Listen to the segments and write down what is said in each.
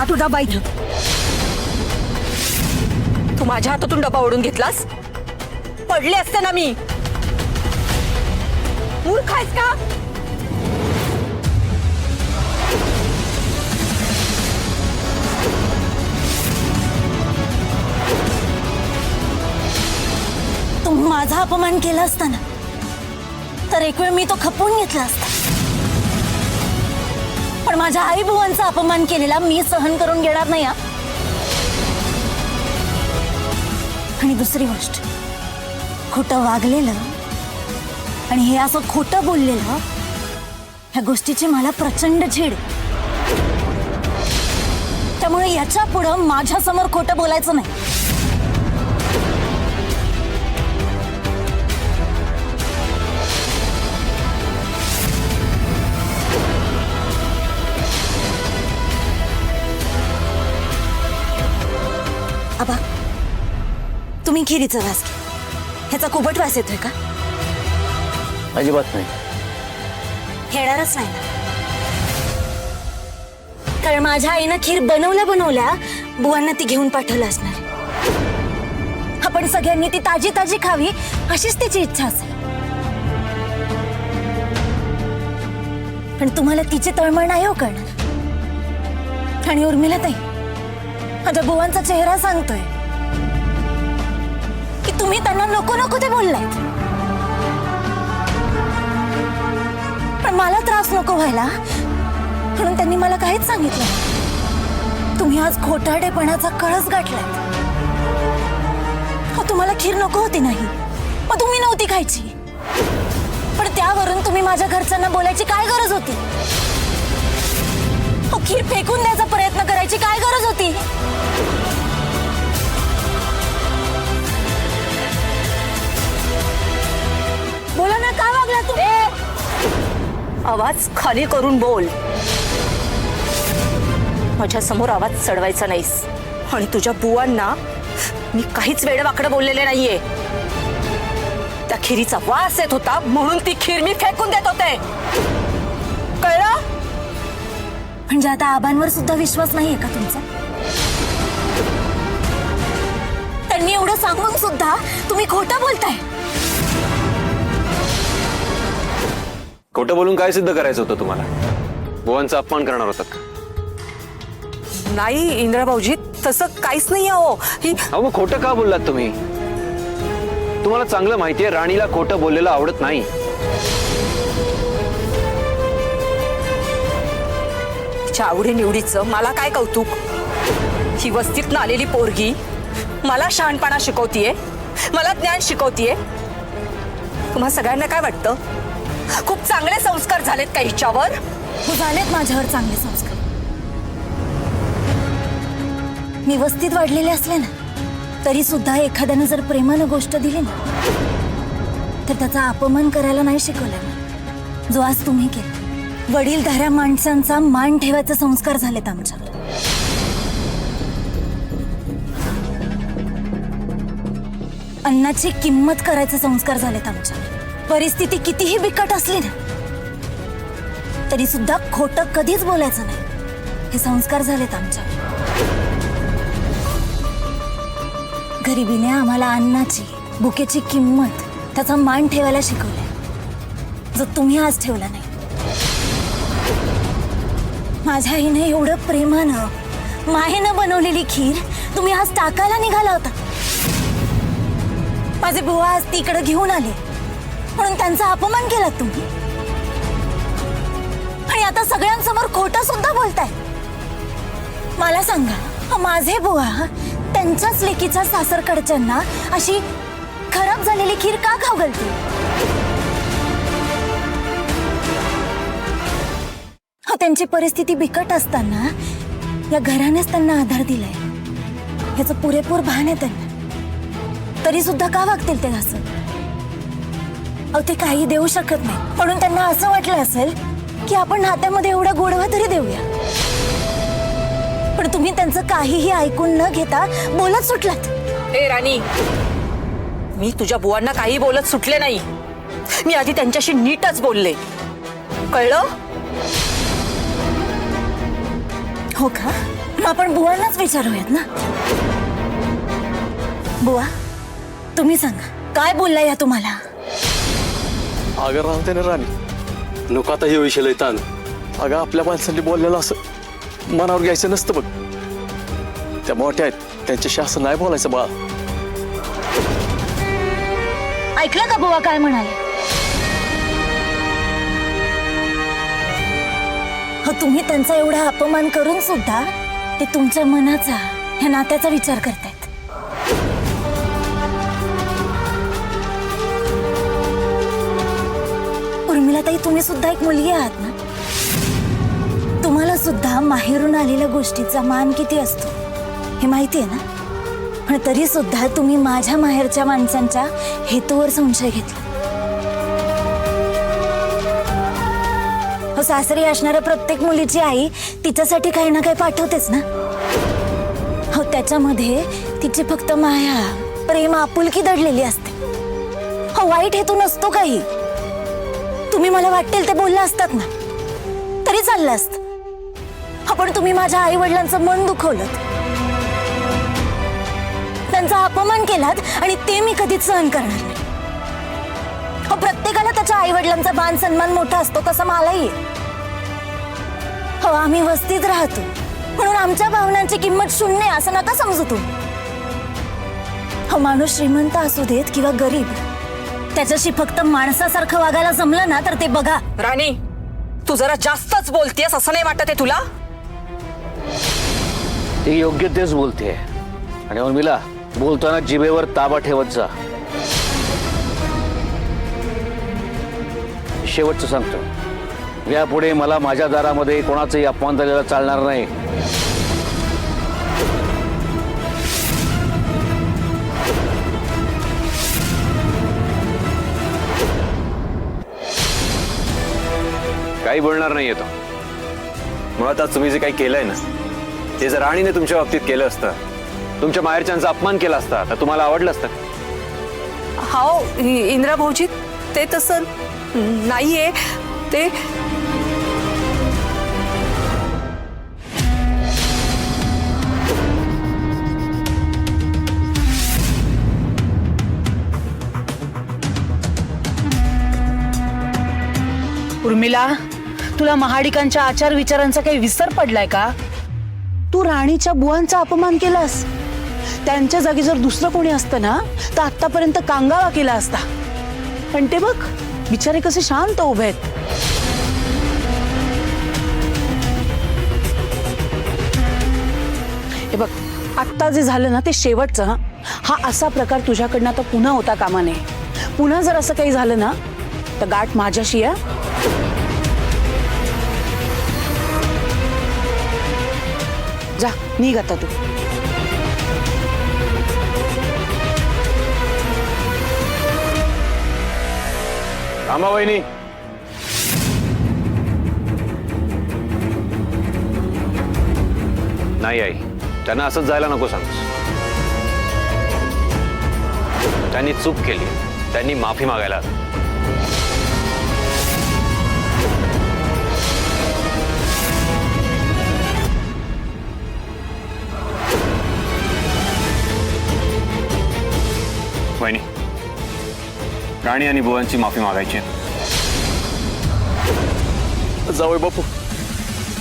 जा तुझा बाईक. तू माझ्या हातातून डबा ओढून घेतलास. पडले असते ना मी. मूर्ख आहेस का? तू माझा अपमान केला असता ना तर एक वेळ मी तो खपवून घेतला असता. पण माझ्या आई बुवांचा अपमान केलेला मी सहन करून घेणार नाही. आणि दुसरी गोष्ट, खोटं वागलेलं आणि हे असं खोटं बोललेलं, ह्या गोष्टीची मला प्रचंड छेड. त्यामुळे याच्या पुढं माझ्या समोर खोटं बोलायचं नाही. आबा, तुम्ही खिरीचा वास घ्या. ह्याचा कुबट वास येतोय का? अजिबात नाही. खेळणारच नाही ना. कारण माझ्या आईनं खीर बनवल्या बुवांना ती घेऊन पाठवलं असणार. आपण सगळ्यांनी ती ताजी ताजी खावी अशीच तिची इच्छा असेल. पण तुम्हाला तिची तळमळ नाही हो करणार. आणि उर्मिला ताई, माझ्या बुवांचा चेहरा सांगतोय की तुम्ही त्यांना नको नको ते बोललायत. पण मला त्रास नको व्हायला म्हणून त्यांनी मला काहीच सांगितलं. तुम्ही आज खोटारडेपणाचा कळस गाठलाय. तुम्हाला खीर नको होती नाही, मग तुम्ही नव्हती खायची. पण त्यावरून तुम्ही माझ्या घरच्यांना बोलायची काय गरज होती? खीर फेकून द्यायचा प्रयत्न करायची काय गरज होती? बोला ना, का वागला तू? आवाज खाली करून बोल. माझ्या समोर आवाज चढवायचा नाहीस. आणि तुझ्या बुवांना मी काहीच वेडवाकडं बोललेले नाहीये. त्या खिरीचा वास येत होता म्हणून ती खीर मी फेकून देत होते. कळलं? म्हणजे आता आबांवर सुद्धा विश्वास नाहीये का तुमचा? त्यांनी एवढं सांगून सुद्धा तुम्ही खोटं बोलताय. खोटं बोलून काय सिद्ध करायचं होतं तुम्हाला? बुवांचा अपमान करणार होतात का? नाही इंद्रा भाऊजी, तसं काहीच नाही अहो. अहो मग खोटं का बोललात तुम्ही? तुम्हाला चांगलं माहितीये राणीला खोटं बोललेलं आवडत नाही. आवडी निवडीचं मला काय कौतुक. ही वस्तीतनं आलेली पोरगी मला शहाणपणा शिकवतीये, मला ज्ञान शिकवतीये. तुम्हा सगळ्यांना काय वाटतं? खूप चांगले संस्कार झालेत का हिच्यावर? हो, झालेत माझ्यावर चांगले संस्कार. मी वस्तीत वाढलेले असले ना तरी सुद्धा एखाद्यानं जर प्रेमानं गोष्ट दिली ना तर त्याचा अपमान करायला नाही शिकवलं. जो आज तुम्ही केला. वडीलधाऱ्या माणसांचा मान ठेवायचे संस्कार झालेत आमच्यावर. अन्नाची किंमत करायचे संस्कार झालेत आमच्यावर. परिस्थिती कितीही बिकट असली ना तरी सुद्धा खोटं कधीच बोलायचं नाही हे संस्कार झालेत आमच्यावर. गरिबीने आम्हाला अन्नाची, भुकेची किंमत, त्याचा मान ठेवायला शिकवलंय, जो तुम्ही आज ठेवला नाही. माझ्या आईने एवढं प्रेमानं, मायेनं बनवलेली खीर तुम्ही आज टाकायला निघाला होता. माझे बुवा आज तिकडे घेऊन आले म्हणून त्यांचा अपमान केला तुम्ही. आणि आता सगळ्यांसमोर खोटं सुद्धा बोलताय. मला सांगा, माझे बुवा त्यांच्याच लेकीच्या सासरकडच्यांना अशी खराब झालेली खीर का खाऊ घालतील? त्यांची परिस्थिती बिकट असताना या घरानेच त्यांना आधार दिलाय ह्याचं पुरेपूर भान आहे त्यांना. तरी सुद्धा का वागतील ते असं? अहो, ते काही देऊ शकत नाही म्हणून त्यांना असं वाटलं असेल की आपण नात्यामध्ये एवढा गोडवा तरी देऊया. पण तुम्ही त्यांचं काहीही ऐकून न घेता बोलत सुटलात. ए राणी, मी तुझ्या बुवांना काही बोलत सुटले नाही. मी आधी त्यांच्याशी नीटच बोलले. कळलं? हो का? मग आपण बुवांनाच विचारूयात ना. बुवा, तुम्ही सांगा काय बोलला या तुम्हाला? अगं राहते ना राणी, नको आता हे विषय ताण. अगं आपल्या माणसांनी बोललेलं असं मनावर घ्यायचं नसतं बघ. त्या मोठ्या आहेत त्यांच्याशी असं नाही बोलायचं बा. ऐकलं का बुवा काय म्हणाले? हो, तुम्ही त्यांचा एवढा अपमान करून सुद्धा ते तुमच्या मनाचा, ह्या नात्याचा विचार करतायत. उर्मिलाताई, तुम्ही सुद्धा एक मुलगी आहात ना. तुम्हाला सुद्धा माहेरून आलेल्या गोष्टीचा मान किती असतो हे माहिती आहे ना. पण तरी सुद्धा तुम्ही माझ्या माहेरच्या माणसांच्या हेतूवर संशय घेतला. हो, सासरी असणाऱ्या प्रत्येक मुलीची आई तिच्यासाठी काही ना काही पाठवतेच ना. हो, त्याच्यामध्ये तिची फक्त माया, प्रेम, आपुलकी दडलेली असते. हो, वाईट हेतू नसतो काही. तुम्ही मला वाटेल ते बोलला असतात ना तरी चाललं असत. हो, पण तुम्ही माझ्या आई वडिलांचं मन दुखवलं, त्यांचा अपमान केलात आणि ते मी कधीच सहन करणार नाही. हो, प्रत्येकाला त्याच्या आई वडिलांचा मान सन्मान मोठा असतो तसं मलाही. हो, आम्ही वस्तीत राहतो म्हणून आमच्या भावनांची किंमत शून्य असं नका समजू तुम्ही. हो, माणूस श्रीमंत असू देत किंवा गरीब, त्याच्याशी फक्त माणसासारखं वागायला जमलं ना तर ते बघा. राणी, तू जरा जास्तच बोलतेस असं नाही वाटत आहे तुला? ती योग्य तेच बोलते. आणि उर्मिला, बोलताना जिभेवर ताबा ठेवत जा. शेवटचं सांगतो, यापुढे मला माझ्या दारामध्ये कोणाचाही अपमान झालेला चालणार नाही. काही बोलणार नाही येतो. मुळात आज तुम्ही जे काही केलंय ना, ते जर राणीने तुमच्या बाबतीत केलं असतं, तुमच्या माहेरच्यांचा अपमान केला असता, तर तुम्हाला आवडलं असतं? हो इंद्रा भाऊजी, ते तसं नाहीये. ते उर्मिला, तुला महाडिकांच्या आचार विचारांचा काही विसर पडलाय का? तू राणीच्या बुवांचा अपमान केलास. त्यांच्या जागी जर दुसरं कोणी असतं ना तर आतापर्यंत कांगावा केला असता. पण ते बघ, बिचारे कसे शांत उभे आहेत. हे बघ, आत्ता जे झालं ना ते शेवटचं. हा असा प्रकार तुझ्याकडनं आता पुन्हा होता कामा नये. पुन्हा जर असं काही झालं ना तर गाठ माझ्याशी आहे. जा, निघ आता तू. थांबा वहिनी. नाही आई, त्यांना असंच जायला नको सांगूस. त्यांनी चूक केली, त्यांनी माफी मागायला हवी. वहिनी, राणी आणि बुवांची माफी मागायची. जाऊ बापू,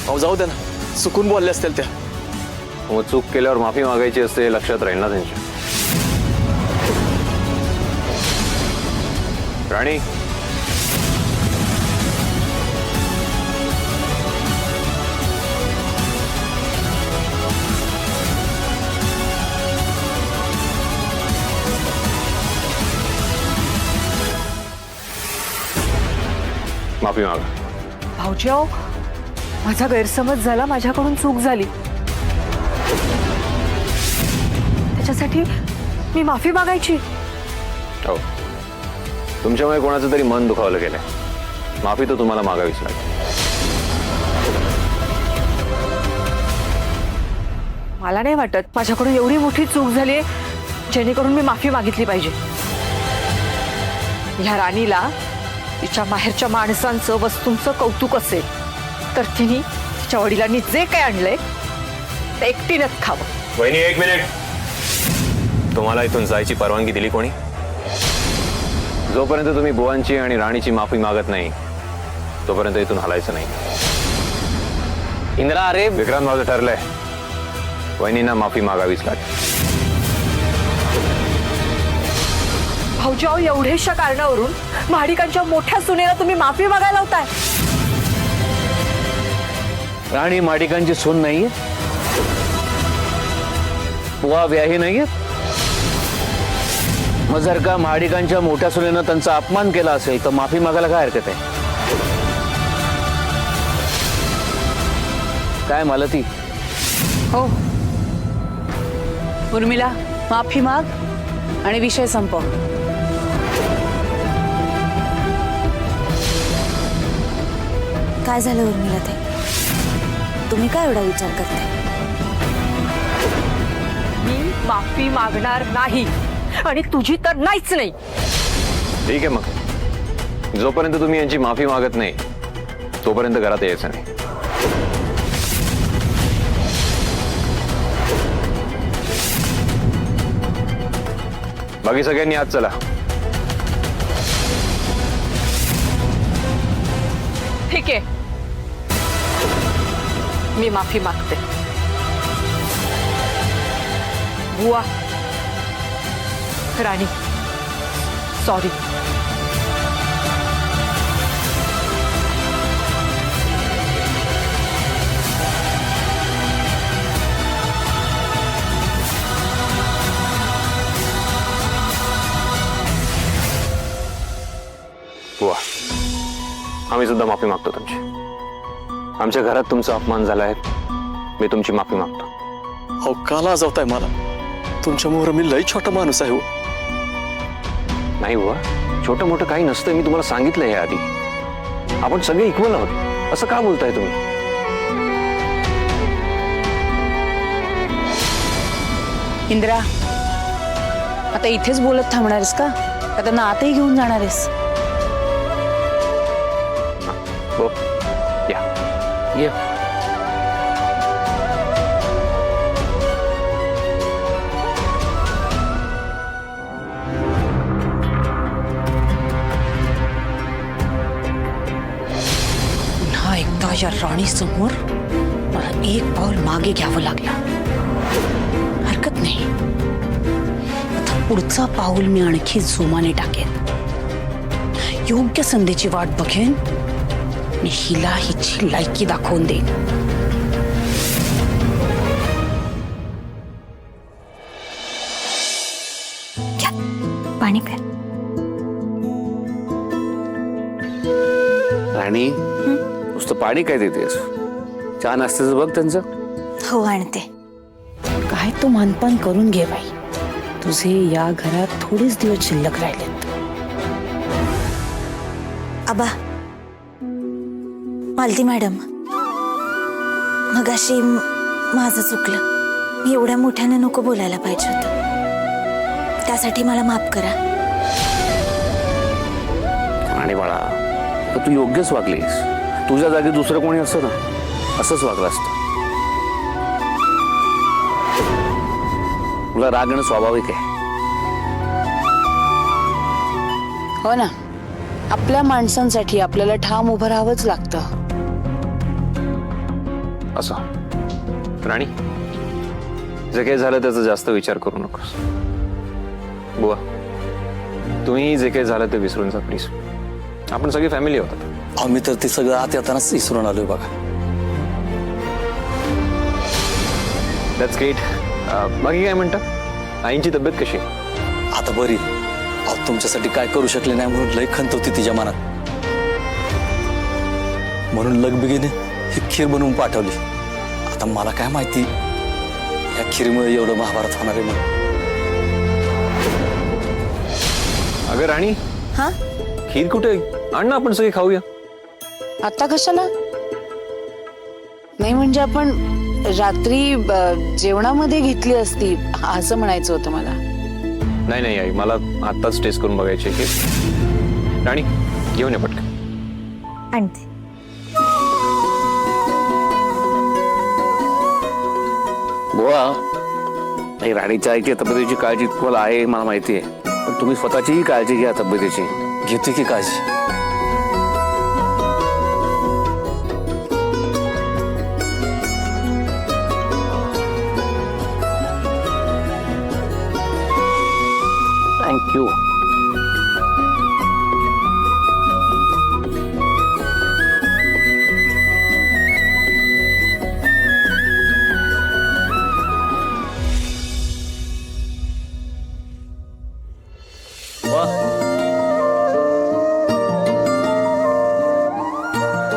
अहो जाऊ द्या ना, चुकून बोलल्या असतील त्या. मग चूक केल्यावर माफी मागायची असते हे लक्षात राहील ना त्यांच्या. राणी, माफी मागा. भाऊजी, अहो, माझा गैरसमज झाला, माझ्याकडून चूक झाली, त्याच्यासाठी मी माफी मागायची. हो, तुमच्यामुळे कोणाचं तरी मन दुखावलं गेलंय. माफी तर तुम्हाला मागावीच लागेल. मला नाही वाटत माझ्याकडून एवढी मोठी चूक झाली जेणेकरून मी माफी मागितली पाहिजे. ह्या राणीला तिच्या माहेरच्या माणसांचं, वस्तूंचं कौतुक असेल तर तिने तिच्या वडिलांनी जे काय आणलंय एकटीनेच खावं. वहिनी, एक मिनिट. तुम्हाला इथून जायची परवानगी दिली कोणी? जोपर्यंत तुम्ही बुवांची आणि राणीची माफी मागत नाही तोपर्यंत इथून हलायचं नाही. इंद्रा, अरे विक्रांत, माझं ठरलंय. वहिनींना माफी मागावीच लागेल. भाऊजाओ, एवढ्याशा कारणावरून महाडिकांच्या मोठ्या सुनेला तुम्ही माफी मागायला होताय. राणी माडिकांची सून नाहीये, बुवा व्याही नाहीये. मग जर का महाडिकांच्या मोठ्या सुनेनं त्यांचा अपमान केला असेल तर माफी मागायला काय हरकत आहे? काय मालती? हो, उर्मिला, माफी माग आणि विषय संपव. काय झालं उर्मिला ताई? तुम्ही काय एवढा विचार करताय? मी माफी मागणार नाही आणि तुझी तर नाहीच नाही. ठीक आहे, मग जोपर्यंत तुम्ही यांची माफी मागत नाही तोपर्यंत घरात यायचं नाही. बाकी सगळ्यांनी आज चला. ठीक आहे, मी माफी मागते. बुवा, राणी, सॉरी. बुवा, आम्ही सुद्धा माफी मागतो तुमची. आमच्या घरात तुमचा अपमान झाला आहे. मी तुमची माफी मागतो. अहो, का लाजवताय मला? तुमच्या मोहर मी लई छोटा माणूस आहे हो. नाही बुवा, छोटं मोठं काही नसतं. मी तुम्हाला सांगितलं हे आधी. आपण सगळे इक्वल आहोत. असं का बोलताय तुम्ही? इंद्रा, आता इथेच बोलत थांबणार आहेस का त्यांना आतही घेऊन जाणार आहेस? हो, या. ये. पुन्हा एकदा या राणी समोर मला एक पाऊल मागे घ्यावं लागलं. हरकत नाही, आता पुढचा पाऊल मी आणखी जोमाने टाकेन. योग्य संधीची वाट बघेन आणि हिला हिची लायकी दाखवून देईन. घ्या, पाणी प्या. राणी, नुसतं पाणी काय देतेस? चहा नाश्त्याचं बघ त्यांचं. हो, आणते. काय तो मानपान करून घे बाई. तुझे या घरात थोडेच दिवस शिल्लक राहिलेत. आबा, मालती मॅडम, मगाशी माझं चुकलं. मी एवढ्या मोठ्याने नको बोलायला पाहिजे होतं. त्यासाठी मला माफ करा. आणि बाळा, तर तू योग्यच वागलीस. तुझ्या जागी दुसरं कोणी असतं ना, असंच वागलं असतं. तुला रागणं स्वाभाविक आहे. हो ना, आपल्या माणसांसाठी आपल्याला ठाम उभं राहावंच लागतं. असं राणी, जे काही झालं त्याचा जास्त विचार करू नकोस. बुवा, तुम्ही जे काही झालं ते विसरून जा प्लीज. आपण सगळी फॅमिली होतात. आम्ही तर ते सगळं आत येतानाच विसरून आलोय बघा. That's great. बाकी काय म्हणता? आईंची तब्येत कशी आहे? आता बरी. अहो, तुमच्यासाठी काय करू शकले नाही म्हणून लई खंत होती तिच्या मनात. म्हणून लगबगीने ही खीर बनवून पाठवली. आता मला काय माहिती या खीरमुळे एवढं महाभारत होणार आहे म्हणून. अगं राणी, हा, खीर कुठे? आण ना, आपण सगळे खाऊया. आता कशाला? नाही म्हणजे आपण रात्री जेवणामध्ये घेतली असती असं म्हणायचं होतं मला. नाही नाही आई, मला आत्ताच टेस्ट करून बघायची आहे खीर. राणी, घेऊन ये पटकन. आणते. बुवा, नाही राणीच्या आईची तब्येतीची काळजी तुम्हाला आहे मला माहिती आहे, पण तुम्ही स्वतःचीही काळजी घ्या तब्येतीची. घेते की काळजी. थँक्यू.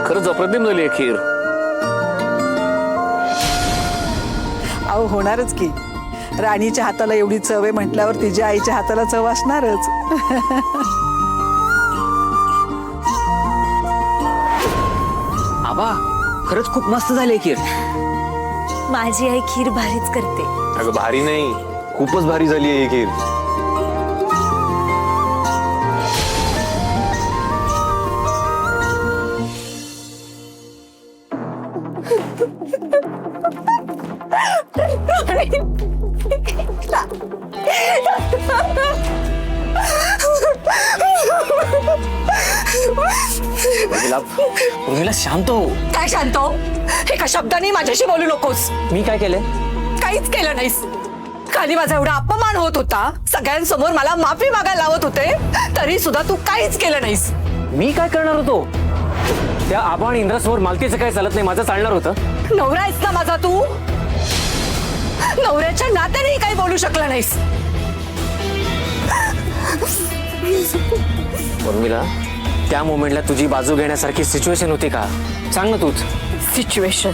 खरंच अप्रतिम झाली आहे खीर. अहो होणारच की. राणीच्या हाताला एवढी चव आहे म्हटल्यावर तिच्या आईच्या हाताला चव असणारच. आबा खरंच खूप मस्त झाली खीर. माझी आई खीर भारीच करते. अगं भारी नाही, खूपच भारी झाली आहे ही खीर. उर्मिला शांत हो. काय शांत हो? एका शब्दाने माझ्याशी बोलू नकोस. मी काय केलंय? काहीच केलं नाहीस. खाली माझा एवढा अपमान होत होता, सगळ्यांसमोर मला माफी मागायला लावत होते, तरी सुद्धा तू काहीच केलं नाहीस. मी काय करणार होतो? त्या आबा आणि इंद्रासमोर मालतीचं काय चालत नाही, माझं चालणार होतं. नवरा आहेस ना माझा तू. नवऱ्याच्या नात्यानेही काही बोलू शकला नाहीस. उर्मिला, त्या मोमेंटला तुझी बाजू घेण्यासारखी सिच्युएशन होती का? सांग ना तूच. सिच्युएशन,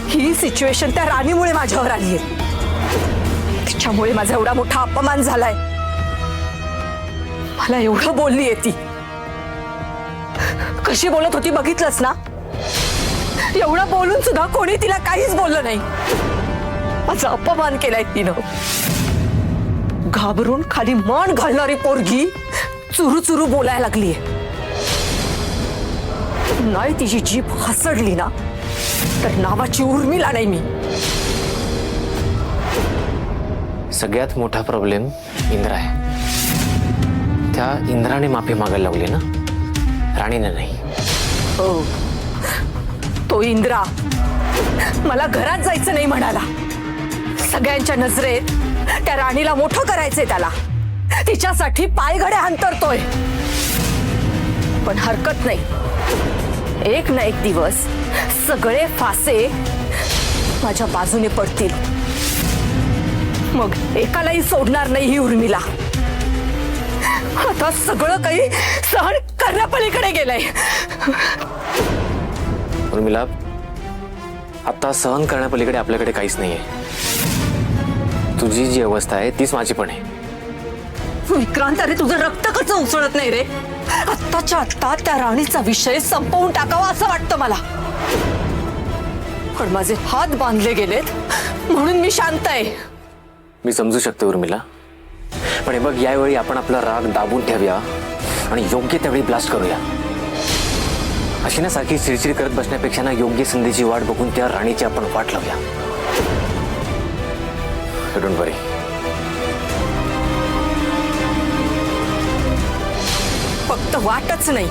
ही सिच्युएशन त्या राणीमुळे माझ्यावर आली आहे. तिच्यामुळे माझा एवढा मोठा अपमान झालाय. मला एवढं बोलली ती, कशी बोलत होती बघितलंस ना. एवढं बोलून सुद्धा कोणी तिला काहीच बोललं नाही. माझा अपमान केलाय तिनं. घाबरून खाली मान घालणारी पोरगी चुरू चुरू बोलायला लागलीये. नाही तिची जीभ हसडली ना तर नावाची उर्मिला नाही मी. सगळ्यात मोठा प्रॉब्लेम इंद्रा आहे. त्या इंद्राने माफी मागायला लावली ना, राणीने नाही. हो, तो इंद्रा मला घरात जायचं नाही म्हणाला. सगळ्यांच्या नजरेत त्या राणीला मोठं करायचंय त्याला. तिच्यासाठी पायघड्या अंतरतोय. पण हरकत नाही, एक ना एक दिवस सगळे फासे माझ्या बाजूने पडतील. मग एकालाही सोडणार नाही ही उर्मिला. आता सगळं काही सहन करण्यापलीकडे गेलंय. उर्मिला, आता सहन करण्यापलीकडे आपल्याकडे काहीच नाहीये. तुझी जी अवस्था आहे तीच माझी पण आहे. विक्रांत, अरे तुझं रक्त कसं उसळत नाही रे? आत्ताच्या आत्ता त्या राणीचा विषय संपवून टाकावा असं वाटतं मला. पण माझे हात बांधले गेलेत म्हणून मी शांत आहे. मी समजू शकते उर्मिला, पण हे बघ, यावेळी आपण आपला राग दाबून ठेवूया आणि योग्य त्यावेळी ब्लास्ट करूया. अशी ना सारखी चिडचिड करत बसण्यापेक्षा ना योग्य संधीची वाट बघून त्या राणीची आपण वाट लावूया. डोंट वरी. फक्त वाटच नाही,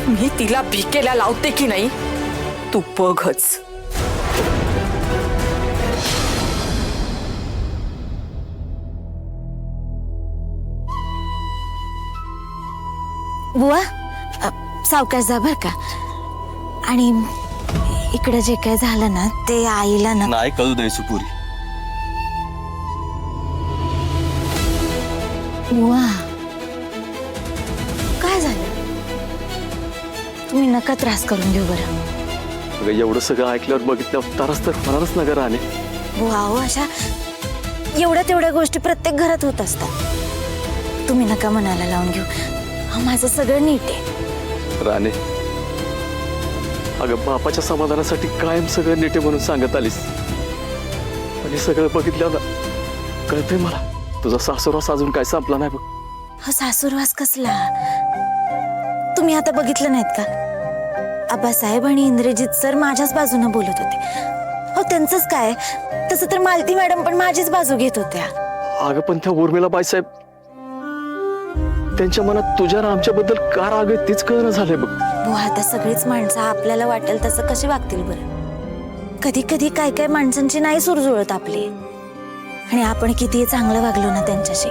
मी तिला भिकेला लावते की नाही तू बघच. बुवा, सावकाश जा बर का. आणि इकडे जे काय झालं ना ते आईला ना. नाही कळू द्यायचं पुरी. बुवा, काय झालं? तुम्ही नका त्रास करून घेऊ बरं. अगं एवढं सगळं ऐकल्यावर बघितल्यावर त्रास तर होणारच ना ग राणे. बुवा, हो अशा एवढ्या तेवढ्या गोष्टी प्रत्येक घरात होत असतात. तुम्ही नका मनाला लावून घेऊ. माझं सगळं नीट आहे. राणे, अगं बापाच्या समाधानासाठी कायम सगळं नीटे म्हणून सांगत आलीस. आणि सगळं बघितलं ना कळतंय मला, तुझा सासूरवास अजून काय संपला नाही बघ. हो, सासूरवास कसला? तुम्ही आता बघितलं नाहीत का? आबासाहेब आणि इंद्रजित सर माझ्याच बाजूने बोलत होते. हो, त्यांचंच काय, तसं तर मालती मॅडम पण माझीच बाजू घेत होत्या. अगं पण त्या उर्मिला बाईसाहेब त्यांच्या मनात तुझ्या ना आमच्याबद्दल का राग आहे तेच कळणं झालंय बघ. बुवा, आता सगळीच माणसं आपल्याला वाटेल तसं कशी वागतील बरं. कधी कधी काय काय माणसांची नाही सूर जुळत आपली, आणि आपण कितीही चांगलं वागलो ना त्यांच्याशी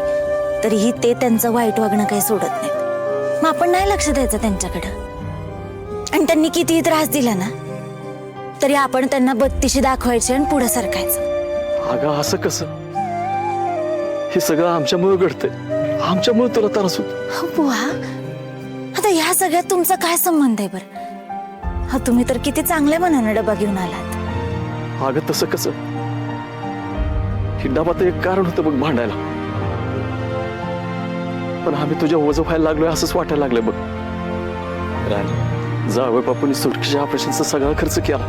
तरीही ते त्यांचं वाईट वागणं काही सोडत नाहीत. मग आपण नाही लक्ष द्यायचं त्यांच्याकडं. आणि त्यांनी कितीही त्रास दिला ना तरी आपण त्यांना बत्तीशी दाखवायची आणि पुढे सरकायचं. अगं असं कसं, हे सगळं आमच्यामुळे घडतंय, आमच्यामुळे तुला त्रास होतो. हो बुवा, आता ह्या सगळ्यात तुमचा काय संबंध आहे बरं? हा, तुम्ही तर किती चांगल्या मनानं डबा घेऊन आलात. अगं तसं कसं, ही डबा तर एक कारण होतं बघ भांडायला, पण आम्ही तुझ्या ओझं व्हायला लागलोय असंच वाटायला लागलंय बघ. राणी, जावई बापूंनी सुरक्षेच्या ऑपरेशनचा सगळा खर्च केला,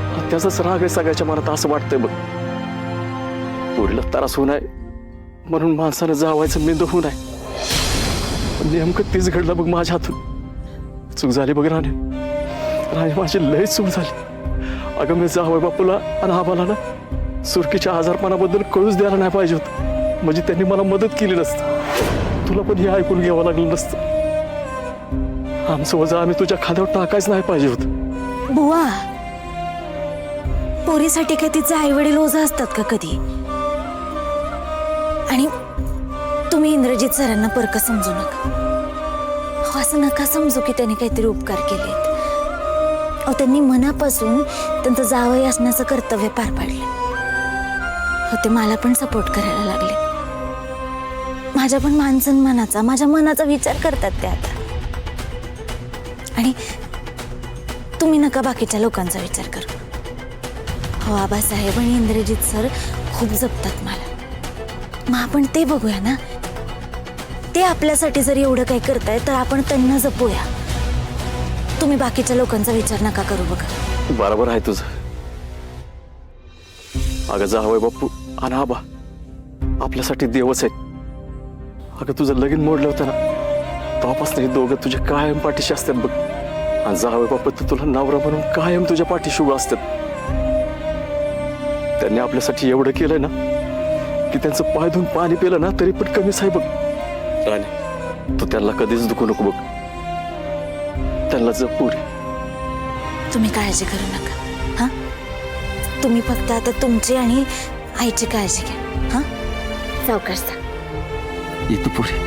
आणि त्याचाच राग आहे सगळ्याच्या मनात असं वाटतंय बघ. पोरीला त्रास होऊ नये म्हणून माणसानं जावायचं मेंद होऊ नये, पण नेमकं तेच घडलं बघ माझ्या हातून. चूक झाली बघ राणी, राणी माझी लय चूक झाली. अगं मी जावई बापूला आणि आम्हाला ना सुरकीच्या आजारपणाबद्दल कळूच द्यायला नाही पाहिजे होतं, म्हणजे त्यांनी मला मदत केली नसतं, तुला पण हे ऐकून घ्यावं लागलं नसतं. आमचं वजन आम्ही तुझ्या खांद्यावर टाकायच नाही पाहिजे होतं. बुवा, पोरीसाठी काय तिचे आई वडील ओझं असतात का कधी? आणि तुम्ही इंद्रजित सरांना परक समजू नका. हो, असं नका समजू की त्यांनी काहीतरी उपकार केलेत. अहो, त्यांनी मनापासून त्यांचं जावई असण्याचं कर्तव्य पार पाडलं. हो, ते मला पण सपोर्ट करायला लागले. माझ्या पण मान सन्मानाचा, माझ्या मनाचा विचार करतात ते आता. आणि तुम्ही नका बाकीच्या लोकांचा विचार करू. हो, आबासाहेब आणि इंद्रजित सर खूप जपतात मला. मग आपण ते बघूया ना. ते आपल्यासाठी जर एवढं काही करताय तर आपण त्यांना जपूया. तुम्ही बाकीच्या लोकांचा विचार नका करू बघा. बरोबर आहे तुझं. अगं जावई बापू आणि आबा आपल्यासाठी देवच आहेत. अगं तुझं लगीन मोडलं होतं ना, तेव्हापासून हे दोघं तुझ्या कायम पाठीशी असतात बघ. आणि जावई बापू तर तुला नवरा म्हणून कायम तुझ्या पाठीशी उभं असतात. त्यांनी आपल्यासाठी एवढं केलंय ना की त्यांचं पाय धुवून पाणी पिलं ना तरी पण कमीच आहे बघ. राणी, तू त्यांना कधीच दुखू नको बघ. त्यांना जप पुरी. तुम्ही काळजी करू नका. हा, तुम्ही फक्त आता तुमची आणि आईची काळजी घ्या. हा, सावकाश जा. येतो पुरी.